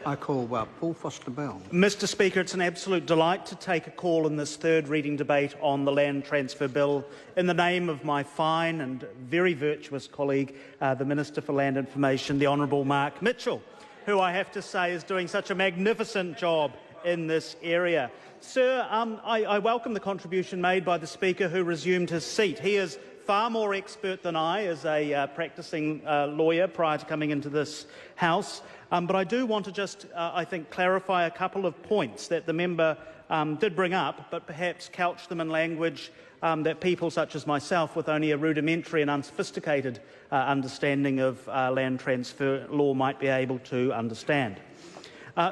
I call Paul Foster-Bell. Mr Speaker, it's an absolute delight to take a call in this third reading debate on the Land Transfer Bill in the name of my fine and very virtuous colleague, the Minister for Land Information, the Honourable Mark Mitchell, who I have to say is doing such a magnificent job in this area. Sir, I welcome the contribution made by the Speaker who resumed his seat. He is far more expert than I as a practising lawyer prior to coming into this House. But I do want to just, I think, clarify a couple of points that the member did bring up, but perhaps couch them in language that people such as myself, with only a rudimentary and unsophisticated understanding of land transfer law, might be able to understand.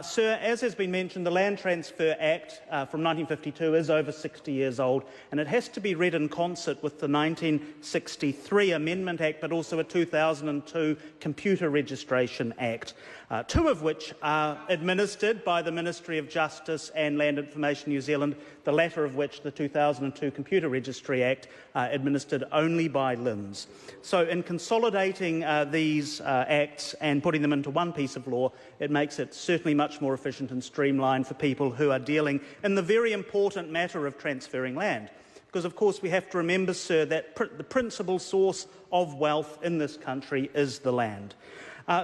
Sir, as has been mentioned, the Land Transfer Act from 1952 is over 60 years old, and it has to be read in concert with the 1963 Amendment Act, but also a 2002 Computer Registration Act, two of which are administered by the Ministry of Justice and Land Information New Zealand, the latter of which, the 2002 Computer Registry Act, administered only by LINZ. So in consolidating these acts and putting them into one piece of law, it makes it certainly much more efficient and streamlined for people who are dealing in the very important matter of transferring land. Because, of course, we have to remember, sir, that the principal source of wealth in this country is the land.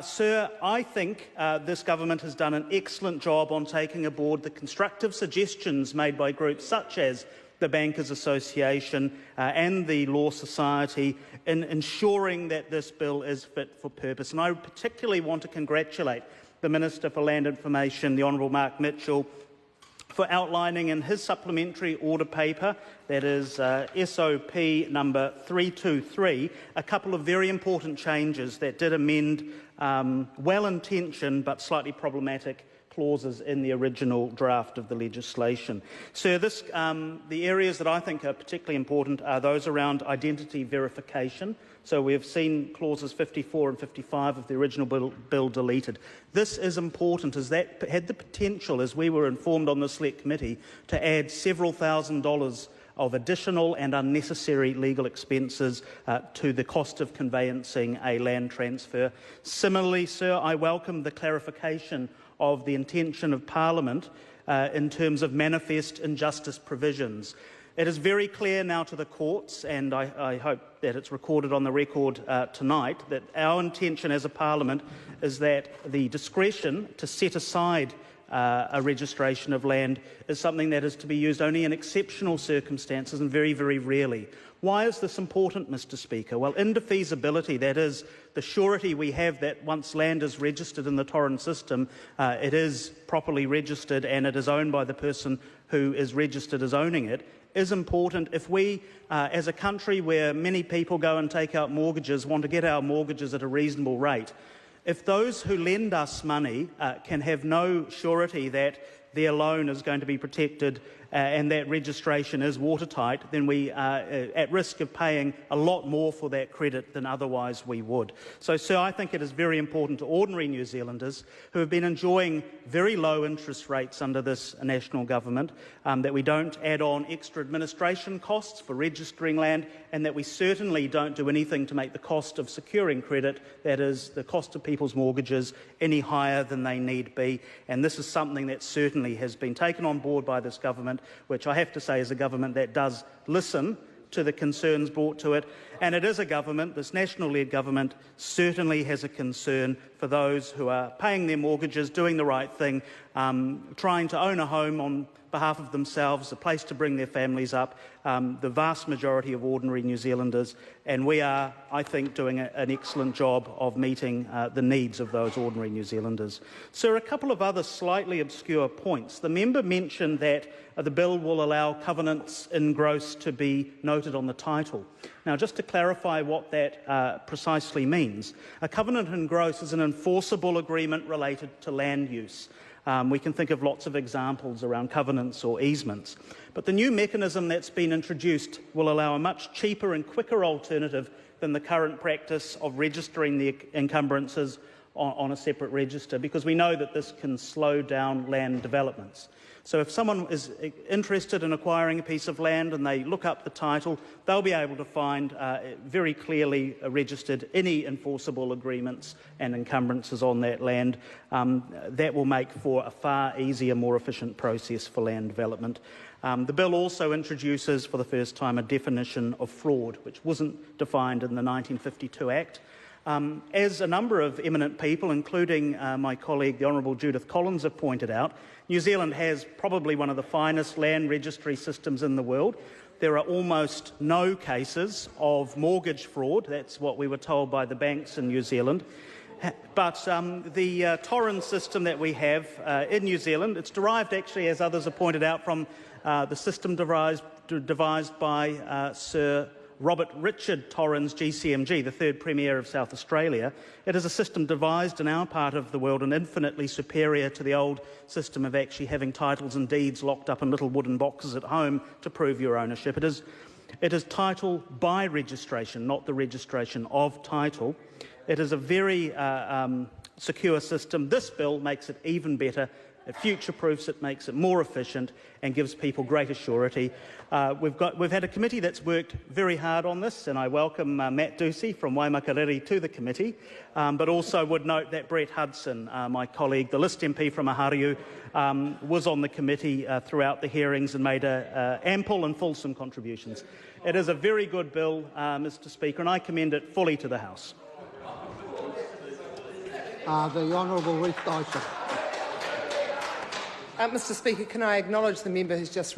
Sir, I think this government has done an excellent job on taking aboard the constructive suggestions made by groups such as the Bankers Association and the Law Society in ensuring that this bill is fit for purpose. And I particularly want to congratulate the Minister for Land Information, the Honourable Mark Mitchell, for outlining in his supplementary order paper, that is SOP number 323, a couple of very important changes that did amend well-intentioned but slightly problematic clauses in the original draft of the legislation. Sir, the areas that I think are particularly important are those around identity verification. So we have seen clauses 54 and 55 of the original bill deleted. This is important, as that had the potential, as we were informed on the Select Committee, to add several $1,000s of additional and unnecessary legal expenses to the cost of conveyancing a land transfer. Similarly, sir, I welcome the clarification of the intention of Parliament in terms of manifest injustice provisions. It is very clear now to the courts, and I hope that it's recorded on the record tonight, that our intention as a Parliament is that the discretion to set aside a registration of land is something that is to be used only in exceptional circumstances and very, very rarely. Why is this important, Mr Speaker? Well, indefeasibility, that is, the surety we have that once land is registered in the Torrens system, it is properly registered and it is owned by the person who is registered as owning it, is important if we, as a country where many people go and take out mortgages, want to get our mortgages at a reasonable rate. If those who lend us money can have no surety that their loan is going to be protected and that registration is watertight, then we are at risk of paying a lot more for that credit than otherwise we would. So, sir, I think it is very important to ordinary New Zealanders who have been enjoying very low interest rates under this national government that we don't add on extra administration costs for registering land, and that we certainly don't do anything to make the cost of securing credit, that is, the cost of people's mortgages, any higher than they need be. And this is something that certainly has been taken on board by this government, which I have to say is a government that does listen to the concerns brought to it. And it is a government, this national-led government, certainly has a concern for those who are paying their mortgages, doing the right thing, trying to own a home on behalf of themselves, a place to bring their families up, the vast majority of ordinary New Zealanders, and we are, I think, doing an excellent job of meeting the needs of those ordinary New Zealanders. Sir, a couple of other slightly obscure points. The member mentioned that the bill will allow covenants in gross to be noted on the title. Now, just to clarify what that precisely means, a covenant in gross is an enforceable agreement related to land use. We can think of lots of examples around covenants or easements. But the new mechanism that's been introduced will allow a much cheaper and quicker alternative than the current practice of registering the encumbrances on a separate register, because we know that this can slow down land developments. So if someone is interested in acquiring a piece of land and they look up the title, they'll be able to find very clearly registered any enforceable agreements and encumbrances on that land. That will make for a far easier, more efficient process for land development. The bill also introduces for the first time a definition of fraud, which wasn't defined in the 1952 Act. As a number of eminent people, including my colleague, the Honourable Judith Collins, have pointed out, New Zealand has probably one of the finest land registry systems in the world. There are almost no cases of mortgage fraud. That's what we were told by the banks in New Zealand. But the Torrens system that we have in New Zealand, it's derived actually, as others have pointed out, from the system devised by Sir Robert Richard Torrens, GCMG, the third Premier of South Australia. It is a system devised in our part of the world and infinitely superior to the old system of actually having titles and deeds locked up in little wooden boxes at home to prove your ownership. It is title by registration, not the registration of title. It is a very secure system. This bill makes it even better. It future-proofs it, makes it more efficient and gives people greater surety. We've had a committee that's worked very hard on this, and I welcome Matt Ducey from Waimakariri to the committee, but also would note that Brett Hudson, my colleague, the List MP from Ahariu, was on the committee throughout the hearings and made ample and fulsome contributions. It is a very good bill, Mr Speaker, and I commend it fully to the House. The Honourable Ruth Dyson. Mr Speaker, can I acknowledge the member who's just